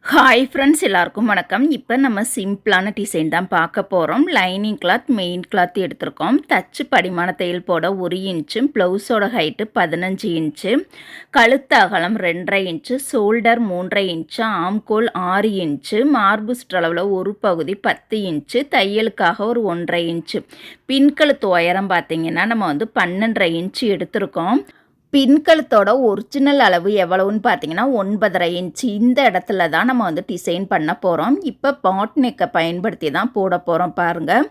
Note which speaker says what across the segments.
Speaker 1: Hi friends, எல்லாருக்கும் வணக்கம். இப்போ நம்ம சிம்பிளான டிசைன் தான் பார்க்க போகிறோம். லைனிங் கிளாத், மெயின் கிளாத் எடுத்திருக்கோம். தச்சு படிமான தையல் போட 1 இன்ச்சு, ப்ளவுஸோட ஹைட்டு 15 இன்ச்சு, கழுத்து அகலம் 2.5 இன்ச்சு, ஷோல்டர் 3.5 இன்ச்சு, ஆம்கோல் 6 இன்ச்சு, மார்பு சுற்றளவில் ஒரு பகுதி 10 இன்ச்சு, தையலுக்காக ஒரு 1.5 இன்ச்சு. பின்கழுத்து உயரம் பார்த்திங்கன்னா நம்ம 12.5 இன்ச்சு எடுத்திருக்கோம். பின்கழுத்தோட ஒரிஜினல் அளவு எவ்வளவுன்னு பார்த்தீங்கன்னா 9.5 இன்ச்சு. இந்த இடத்துல தான் நம்ம டிசைன் பண்ண போகிறோம். இப்போ பாட் நெக்கை பயன்படுத்தி தான் போட போகிறோம். பாருங்கள்,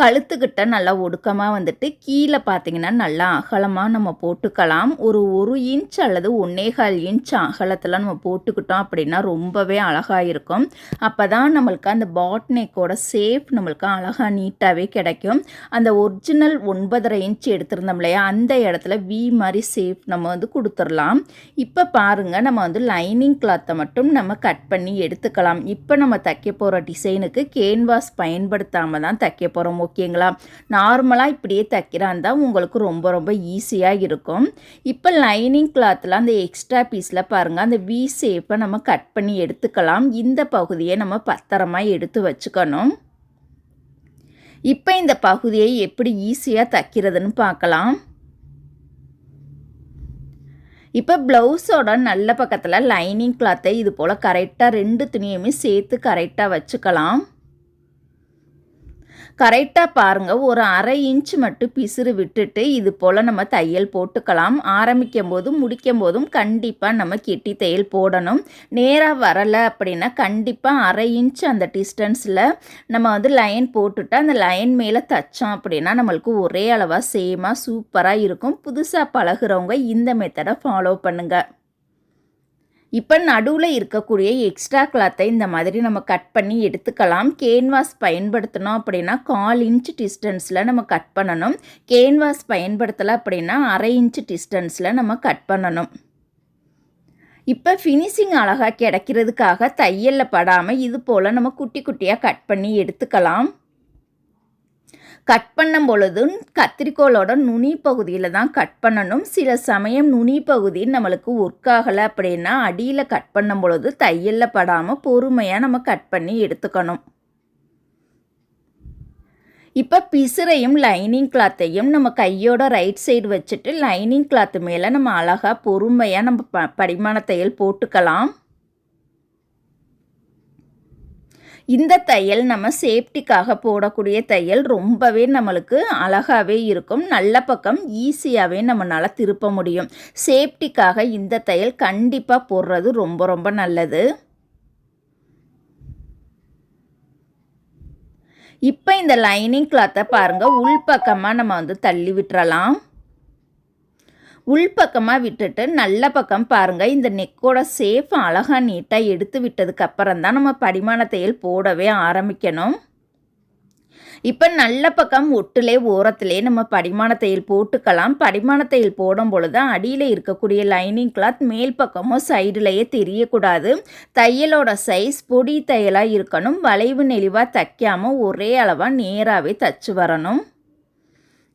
Speaker 1: கழுத்துக்கிட்ட நல்லா ஒடுக்கமாக கீழே பார்த்தீங்கன்னா நல்லா அகலமாக நம்ம போட்டுக்கலாம். ஒரு இன்ச் அல்லது 1.25 இன்ச் அகலத்தில் நம்ம போட்டுக்கிட்டோம் அப்படின்னா ரொம்பவே அழகாக இருக்கும். அப்போ தான் நம்மளுக்கு அந்த பாட் நெக்கோட ஷேப் நம்மளுக்கு அழகாக நீட்டாகவே கிடைக்கும். அந்த ஒரிஜினல் 9.5 இன்ச் எடுத்திருந்தோம் இல்லையா, அந்த இடத்துல வி மாதிரி ஷேப் நம்ம கொடுத்துடலாம். இப்போ பாருங்கள், நம்ம லைனிங் கிளாத்தை மட்டும் நம்ம கட் பண்ணி எடுத்துக்கலாம். இப்போ நம்ம தைக்க போகிற டிசைனுக்கு கேன்வாஸ் பயன்படுத்தாமல் தான் தைக்க போகிறோம். ஓகேங்களா? நார்மலாக இப்படியே தைக்கிறான் தான் உங்களுக்கு ரொம்ப ரொம்ப ஈஸியாக இருக்கும். இப்போ லைனிங் கிளாத்தில் அந்த எக்ஸ்ட்ரா பீஸில் பாருங்கள், அந்த வி ஷேப்பை நம்ம கட் பண்ணி எடுத்துக்கலாம். இந்த பகுதியை நம்ம பத்திரமா எடுத்து வச்சுக்கணும். இப்போ இந்த பகுதியை எப்படி ஈஸியாக தைக்கிறதுன்னு பார்க்கலாம். இப்போ ப்ளவுஸோட நல்ல பக்கத்தில் லைனிங் கிளாத்தை இது போல் கரெக்டாக 2 துணியுமே சேர்த்து கரெக்டாக வச்சுக்கலாம். கரெக்டாக பாருங்கள், ஒரு 1/2 இன்ச்சு மட்டும் பிசுறு விட்டுட்டு இது போல் நம்ம தையல் போட்டுக்கலாம். ஆரம்பிக்கும் போதும் முடிக்கும் போதும் கண்டிப்பாக நம்ம கெட்டி தையல் போடணும். நேராக வரலை அப்படின்னா கண்டிப்பாக 1/2 இன்ச்சு அந்த டிஸ்டன்ஸில் நம்ம லைன் போட்டுட்டு அந்த லைன் மேலே தைச்சோம் அப்படின்னா நம்மளுக்கு ஒரே அளவாக சேமாக சூப்பராக இருக்கும். புதுசாக பழகுறவங்க இந்த மெத்தடை ஃபாலோ பண்ணுங்கள். இப்போ நடுவில் இருக்கக்கூடிய எக்ஸ்ட்ரா கிளாத்தை இந்த மாதிரி நம்ம கட் பண்ணி எடுத்துக்கலாம். கேன்வாஸ் பயன்படுத்தினோம் அப்படின்னா 1/4 இன்ச்சு டிஸ்டன்ஸில் நம்ம கட் பண்ணணும். கேன்வாஸ் பயன்படுத்தலை அப்படின்னா 1/2 இன்ச்சு டிஸ்டன்ஸில் நம்ம கட் பண்ணணும். இப்போ ஃபினிஷிங் அழகாக கிடைக்கிறதுக்காக தையலில் படாமல் இது போல் நம்ம குட்டி குட்டியாக கட் பண்ணி எடுத்துக்கலாம். கட் பண்ணும் பொழுது கத்திரிக்கோளோட நுனி பகுதியில் தான் கட் பண்ணணும். சில சமயம் நுனி பகுதி நம்மளுக்கு ஒர்க் ஆகலை அப்படின்னா அடியில் கட் பண்ணும் பொழுது தையலில் படாமல் பொறுமையாக நம்ம கட் பண்ணி எடுத்துக்கணும். இப்போ பிசுரையும் லைனிங் கிளாத்தையும் நம்ம கையோட ரைட் சைடு வச்சுட்டு லைனிங் கிளாத்து மேலே நம்ம அழகாக பொறுமையாக நம்ம படிமான தையல் போட்டுக்கலாம். இந்த தையல் நம்ம சேஃப்டிக்காக போடக்கூடிய தையல் ரொம்பவே நம்மளுக்கு அழகாகவே இருக்கும். நல்ல பக்கம் ஈஸியாகவே நம்மளால் திருப்ப முடியும். சேஃப்டிக்காக இந்த தையல் கண்டிப்பாக போடுறது ரொம்ப ரொம்ப நல்லது. இப்போ இந்த லைனிங் கிளாத்தை பாருங்கள், உள்பக்கமாக நம்ம தள்ளி விட்டுறலாம். உள்பக்கமாக விட்டுட்டு நல்ல பக்கம் பாருங்கள், இந்த நெக்கோட ஷேப் அழகாக நீட்டாக எடுத்து விட்டதுக்கு அப்புறம் தான் நம்ம படிமான தையல் போடவே ஆரம்பிக்கணும். இப்போ நல்ல பக்கம் ஒட்டுலே ஓரத்திலே நம்ம படிமான தையல் போட்டுக்கலாம். படிமான தையல் போடும் பொழுது அடியில் இருக்கக்கூடிய லைனிங் கிளாத் மேல் பக்கமோ சைடுலேயே தெரியக்கூடாது. தையலோட சைஸ் பொடி தையலாக இருக்கணும். வளைவு நெளிவாக தைக்காமல் ஒரே அளவாக நேராகவே தைச்சு வரணும்.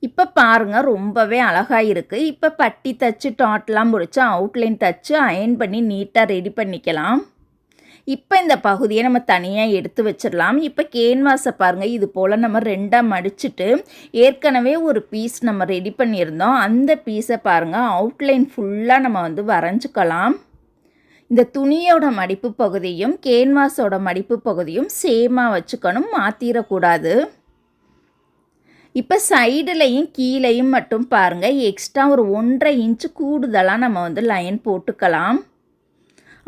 Speaker 1: இப்போ பாருங்கள், ரொம்பவே அழகாக இருக்குது. இப்போ பட்டி தச்சு டாட்லாம் முடிச்சு அவுட்லைன் தச்சு அயன் பண்ணி நீட்டாக ரெடி பண்ணிக்கலாம். இப்போ இந்த பகுதியை நம்ம தனியாக எடுத்து வச்சிடலாம். இப்போ கேன்வாஸை பாருங்கள், இது போல் நம்ம 2ஆக மடிச்சுட்டு ஏற்கனவே ஒரு பீஸ் நம்ம ரெடி பண்ணியிருந்தோம். அந்த பீஸை பாருங்கள், அவுட்லைன் ஃபுல்லாக நம்ம வரைஞ்சிக்கலாம். இந்த துணியோட மடிப்பு பகுதியும் கேன்வாஸோட மடிப்பு பகுதியும் சேமாக வச்சுக்கணும், மாற்றிடக்கூடாது. இப்போ சைடுலையும் கீழையும் மட்டும் பாருங்கள், எக்ஸ்ட்ரா ஒரு 1.5 இன்ச்சு கூடுதலாக நம்ம லைன் போட்டுக்கலாம்.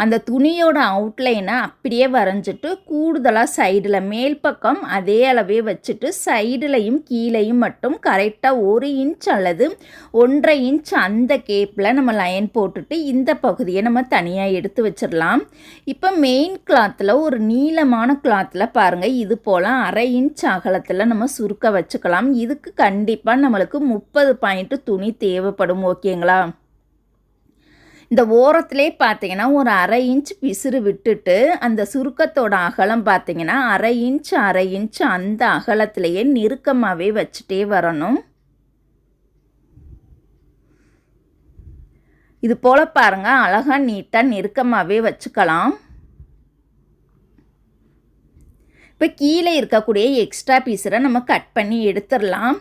Speaker 1: அந்த துணியோட அவுட்லைனை அப்படியே வரைஞ்சிட்டு கூடுதலாக சைடில் மேல் பக்கம் அதே அளவே வச்சுட்டு சைடுலையும் கீழையும் மட்டும் கரெக்டாக 1 இன்ச் அல்லது 1.5 இன்ச் அந்த கேப்பில் நம்ம லைன் போட்டுட்டு இந்த பகுதியை நம்ம தனியாக எடுத்து வச்சிடலாம். இப்போ மெயின் கிளாத்தில் ஒரு நீளமான கிளாத்தில் பாருங்கள், இது போல் 1/2 இன்ச் அகலத்தில் நம்ம சுருக்க வச்சுக்கலாம். இதுக்கு கண்டிப்பாக நம்மளுக்கு 30 பாயிண்ட் துணி தேவைப்படும். ஓகேங்களா? இந்த ஓரத்திலே பார்த்தீங்கன்னா ஒரு 1/2 இன்ச் பிசுறு விட்டுட்டு அந்த சுருக்கத்தோட அகலம் பார்த்தீங்கன்னா 1/2 இன்ச் அந்த அகலத்திலேயே நெருக்கமாகவே வச்சுட்டே வரணும். இது போல் பாருங்கள், அழகாக நீட்டாக நெருக்கமாகவே வச்சுக்கலாம். இப்போ கீழே இருக்கக்கூடிய எக்ஸ்ட்ரா பீஸரை நம்ம கட் பண்ணி எடுத்துடலாம்.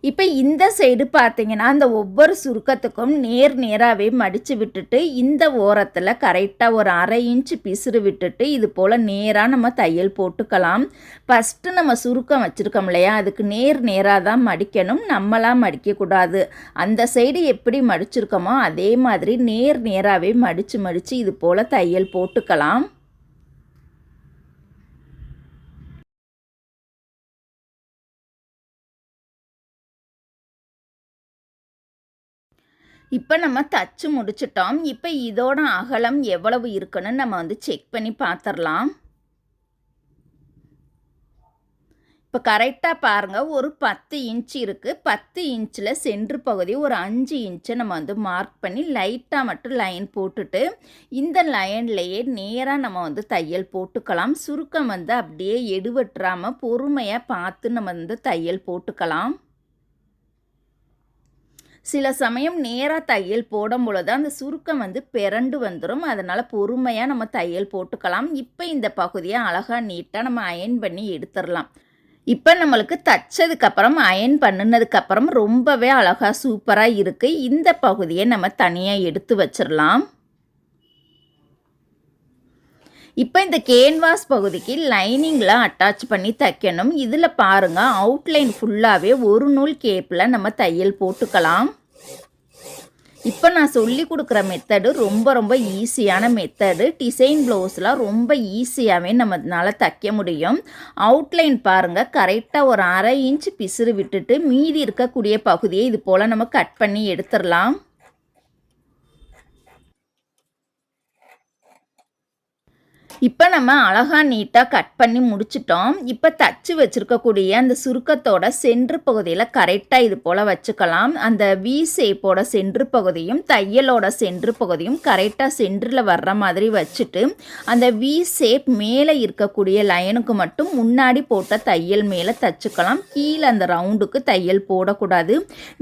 Speaker 1: இப்போ இந்த சைடு பார்த்தீங்கன்னா அந்த ஒவ்வொரு சுருக்கத்துக்கும் நேராகவே மடித்து விட்டுட்டு இந்த ஓரத்தில் கரெக்டாக ஒரு 1/2 இன்ச்சு பிசுறு விட்டுட்டு இது போல் நேராக நம்ம தையல் போட்டுக்கலாம். ஃபஸ்ட்டு நம்ம சுருக்கம் வச்சுருக்கோம் இல்லையா, அதுக்கு நேராக தான் மடிக்கணும், நம்மளாம் மடிக்கக்கூடாது. அந்த சைடு எப்படி மடிச்சிருக்கோமோ அதே மாதிரி நேராகவே மடித்து இது போல் தையல் போட்டுக்கலாம். இப்போ நம்ம தச்சு முடிச்சிட்டோம். இப்போ இதோட அகலம் எவ்வளவு இருக்குன்னு நம்ம செக் பண்ணி பார்த்துடலாம். இப்போ கரெக்டாக பாருங்கள், ஒரு 10 இன்ச்சு இருக்குது. 10 இன்ச்சில் சென்ட்ரு பகுதி ஒரு 5 இன்ச்சை நம்ம மார்க் பண்ணி லைட்டாக மட்டும் லைன் போட்டுட்டு இந்த லைன்லேயே நேராக நம்ம தையல் போட்டுக்கலாம். சுருக்கம் அப்படியே எடுவற்றாமல் பொறுமையாக பார்த்து நம்ம தையல் போட்டுக்கலாம். சில சமயம் நேராக தையல் போடும் பொழுது அந்த சுருக்கம் பிறண்டு வந்துடும். அதனால் பொறுமையாக நம்ம தையல் போட்டுக்கலாம். இப்போ இந்த பகுதியை அழகாக நீட்டாக நம்ம அயன் பண்ணி எடுத்துடலாம். இப்போ நம்மளுக்கு தைச்சதுக்கப்புறம் அயன் பண்ணினதுக்கப்புறம் ரொம்பவே அழகாக சூப்பராக இருக்குது. இந்த பகுதியை நம்ம தனியாக எடுத்து வச்சிடலாம். இப்போ இந்த கேன்வாஸ் பகுதிக்கு லைனிங்கில் அட்டாச் பண்ணி தைக்கணும். இதில் பாருங்கள், அவுட்லைன் ஃபுல்லாகவே ஒரு நூல் கேப்பில் நம்ம தையல் போட்டுக்கலாம். இப்போ நான் சொல்லி கொடுக்குற மெத்தடு ரொம்ப ஈஸியான மெத்தடு. டிசைன் ப்ளவுஸ்லாம் ரொம்ப ஈஸியாகவே நம்மளால் தைக்க முடியும். அவுட்லைன் பாருங்கள், கரெக்டாக ஒரு 1/2 இன்ச்சு பிசுறு விட்டுட்டு மீதி இருக்கக்கூடிய பகுதியை இது போல் நம்ம கட் பண்ணி எடுத்துடலாம். இப்போ நம்ம அழகாக நீட்டாக கட் பண்ணி முடிச்சிட்டோம். இப்போ தச்சு வச்சுருக்கக்கூடிய அந்த சுருக்கத்தோட சென்ட்ரு பகுதியில் கரெக்டாக இது போல் வச்சுக்கலாம். அந்த வி ஷேப்போட சென்ட்ரு பகுதியும் தையலோட சென்ட்ரு பகுதியும் கரெக்டாக சென்டரில் வர்ற மாதிரி வச்சுட்டு அந்த வி ஷேப் மேலே இருக்கக்கூடிய லைனுக்கு மட்டும் முன்னாடி போட்ட தையல் மேலே தச்சுக்கலாம். கீழே அந்த ரவுண்டுக்கு தையல் போடக்கூடாது.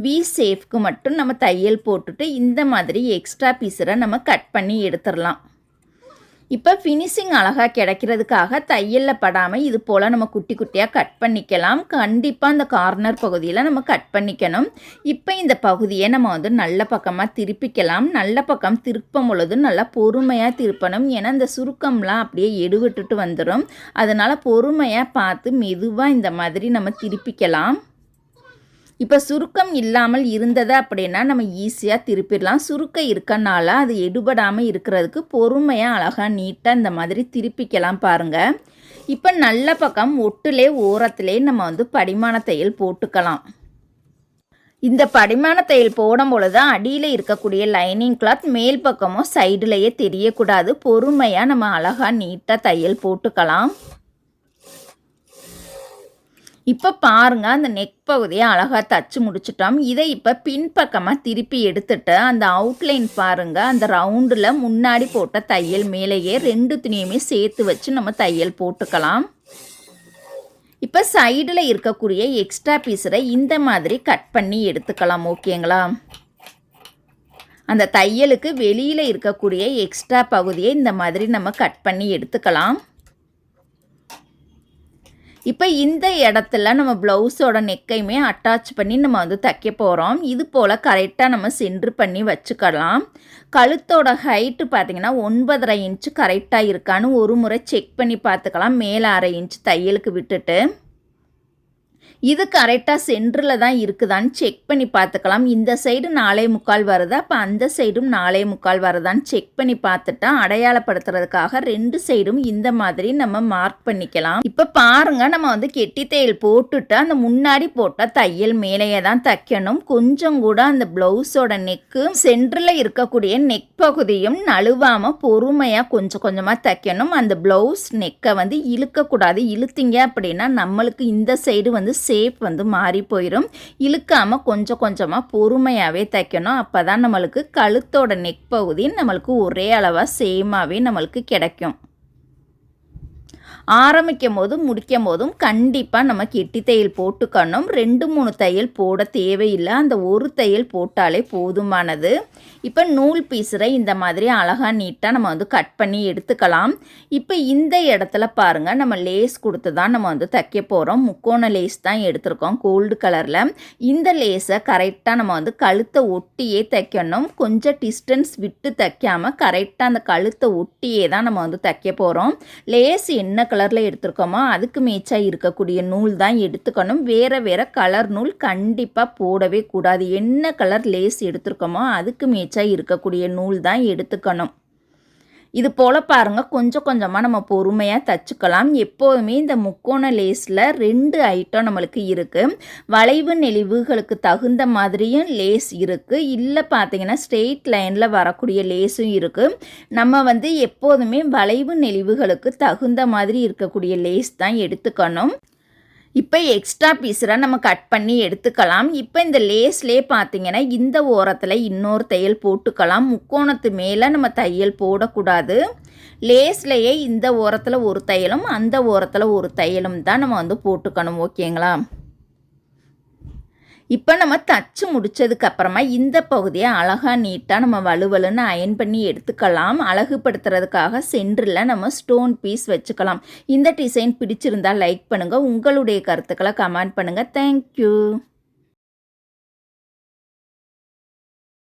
Speaker 1: வி ஷேப்க்கு மட்டும் நம்ம தையல் போட்டுட்டு இந்த மாதிரி எக்ஸ்ட்ரா பீஸரை நம்ம கட் பண்ணி எடுத்துடலாம். இப்போ ஃபினிஷிங் அழகாக கிடைக்கிறதுக்காக தையலில் படாமல் இது போல் நம்ம குட்டி குட்டியாக கட் பண்ணிக்கலாம். கண்டிப்பாக அந்த கார்னர் பகுதியில் நம்ம கட் பண்ணிக்கணும். இப்போ இந்த பகுதியை நம்ம நல்ல பக்கமாக திருப்பிக்கலாம். நல்ல பக்கம் திருப்பும் பொழுது நல்லா பொறுமையாக திருப்பணும். ஏன்னா இந்த சுருக்கம்லாம் அப்படியே எடுவிட்டுட்டு வந்துடும். அதனால் பொறுமையாக பார்த்து மெதுவாக இந்த மாதிரி நம்ம திருப்பிக்கலாம். இப்போ சுருக்கம் இல்லாமல் இருந்தது அப்படின்னா நம்ம ஈஸியாக திருப்பிடலாம். சுருக்கம் இருக்கனால அது எடுபடாமல் இருக்கிறதுக்கு பொறுமையாக அழகாக நீட்டாக இந்த மாதிரி திருப்பிக்கலாம் பாருங்கள். இப்போ நல்ல பக்கம் ஒட்டுலே ஓரத்திலே நம்ம படிமான தையல் போட்டுக்கலாம். இந்த படிமான தையல் போடும் பொழுது அடியில் இருக்கக்கூடிய லைனிங் கிளாத் மேல் பக்கமும் சைடுலேயே தெரியக்கூடாது. பொறுமையாக நம்ம அழகாக நீட்டாக தையல் போட்டுக்கலாம். இப்போ பாருங்கள், அந்த நெக் பகுதியை அழகாக தச்சு முடிச்சிட்டோம். இதை இப்போ பின்பக்கமாக திருப்பி எடுத்துட்டு அந்த அவுட்லைன் பாருங்கள், அந்த ரவுண்டில் முன்னாடி போட்ட தையல் மேலேயே 2 துணியுமே சேர்த்து வச்சு நம்ம தையல் போட்டுக்கலாம். இப்போ சைடில் இருக்கக்கூடிய எக்ஸ்ட்ரா பீஸரை இந்த மாதிரி கட் பண்ணி எடுத்துக்கலாம். ஓகேங்களா? அந்த தையலுக்கு வெளியில் இருக்கக்கூடிய எக்ஸ்ட்ரா பகுதியை இந்த மாதிரி நம்ம கட் பண்ணி எடுத்துக்கலாம். இப்போ இந்த இடத்துல நம்ம ப்ளவுஸோட நெக்கையுமே அட்டாச் பண்ணி நம்ம தைக்க போகிறோம். இது போல் கரெக்டாக நம்ம சென்ட்ரு பண்ணி வச்சுக்கலாம். கழுத்தோட ஹைட்டு பார்த்திங்கன்னா 9.5 இன்ச்சு கரெக்டாக இருக்கான்னு ஒரு முறை செக் பண்ணி பார்த்துக்கலாம். மேலே 1/2 இன்ச்சு தையலுக்கு விட்டுட்டு இது கரெக்டாக சென்டரில் தான் இருக்குதான்னு செக் பண்ணி பார்த்துக்கலாம். இந்த சைடு 4.25 வருதா, அப்போ அந்த சைடும் 4.25 வருதான்னு செக் பண்ணி பார்த்துட்டா அடையாளப்படுத்துறதுக்காக 2 சைடும் இந்த மாதிரி நம்ம மார்க் பண்ணிக்கலாம். இப்போ பாருங்கள், நம்ம கெட்டி தையல் போட்டுட்டு அந்த முன்னாடி போட்ட தையல் மேலேயே தான் தைக்கணும். கொஞ்சம் கூட அந்த ப்ளவுஸோட நெக்கு சென்டரில் இருக்கக்கூடிய நெக் பகுதியும் நழுவாமல் பொறுமையாக கொஞ்சம் கொஞ்சமாக தைக்கணும். அந்த ப்ளவுஸ் நெக்கை இழுக்கக்கூடாது. இழுத்தீங்க அப்படின்னா நம்மளுக்கு இந்த சைடு ஷேப் மாறி போயிடும். இழுக்காமல் கொஞ்சம் கொஞ்சமாக பொறுமையாகவே தைக்கணும். அப்போ தான் நம்மளுக்கு கழுத்தோட நெக் பகுதி நம்மளுக்கு ஒரே அளவாக சேமாகவே நம்மளுக்கு கிடைக்கும். ஆரம்பிக்கும் போதும் முடிக்கும் போதும் கண்டிப்பாக நம்ம கெட்டி தையல் போட்டுக்கணும். 2-3 தையல் போட தேவையில்லை, அந்த ஒரு தையல் போட்டாலே போதுமானது. இப்போ நூல் பீஸரை இந்த மாதிரி அழகாக நீட்டாக நம்ம வந்து கட் பண்ணி எடுத்துக்கலாம். இப்போ இந்த இடத்துல பாருங்கள், நம்ம லேஸ் கொடுத்து தான் நம்ம வந்து தைக்க போகிறோம். முக்கோண லேஸ் தான் எடுத்திருக்கோம் கோல்டு கலரில். இந்த லேஸை கரெக்டாக நம்ம வந்து கழுத்தை ஒட்டியே தைக்கணும். கொஞ்சம் டிஸ்டன்ஸ் விட்டு தைக்காமல் கரெக்டாக அந்த கழுத்தை ஒட்டியே தான் நம்ம வந்து தைக்க போகிறோம். லேஸ் என்ன கலரில் எடுத்துருக்கோமோ அதுக்கு மேட்சாக இருக்கக்கூடிய நூல் தான் எடுத்துக்கணும். வேறு கலர் நூல் கண்டிப்பாக போடவே கூடாது. என்ன கலர் லேஸ் எடுத்துருக்கோமோ அதுக்கு மேட்சாக இருக்கக்கூடிய நூல் தான் எடுத்துக்கணும். இது போல் பாருங்கள், கொஞ்சம் கொஞ்சமாக நம்ம பொறுமையாக தைச்சிக்கலாம். எப்போதுமே இந்த முக்கோண லேஸில் 2 ஐட்டம் நம்மளுக்கு இருக்குது. வளைவு நெளிவுகளுக்கு தகுந்த மாதிரியும் லேஸ் இருக்குது, இல்லை பார்த்தீங்கன்னா ஸ்ட்ரெயிட் லைனில் வரக்கூடிய லேஸும் இருக்குது. நம்ம வந்து எப்போதுமே வளைவு நெளிவுகளுக்கு தகுந்த மாதிரி இருக்கக்கூடிய லேஸ் தான் எடுத்துக்கணும். இப்போ எக்ஸ்ட்ரா பீஸரை நம்ம கட் பண்ணி எடுத்துக்கலாம். இப்போ இந்த லேஸ்லேயே பார்த்தீங்கன்னா இந்த ஓரத்தில் இன்னொரு தையல் போட்டுக்கலாம். முக்கோணத்து மேலே நம்ம தையல் போடக்கூடாது. லேஸ்லேயே இந்த ஓரத்தில் ஒரு தையலும் அந்த ஓரத்தில் ஒரு தையலும் தான் நம்ம வந்து போட்டுக்கணும். ஓகேங்களா? இப்போ நம்ம தச்சு முடித்ததுக்கப்புறமா இந்த பகுதியை அழகாக நீட்டாக நம்ம வலுவலுன்னு அயன் பண்ணி எடுத்துக்கலாம். அழகுபடுத்துறதுக்காக சென்டரில் நம்ம ஸ்டோன் பீஸ் வச்சுக்கலாம். இந்த டிசைன் பிடிச்சிருந்தால் லைக் பண்ணுங்கள். உங்களுடைய கருத்துக்களை கமெண்ட் பண்ணுங்கள். தேங்க்யூ.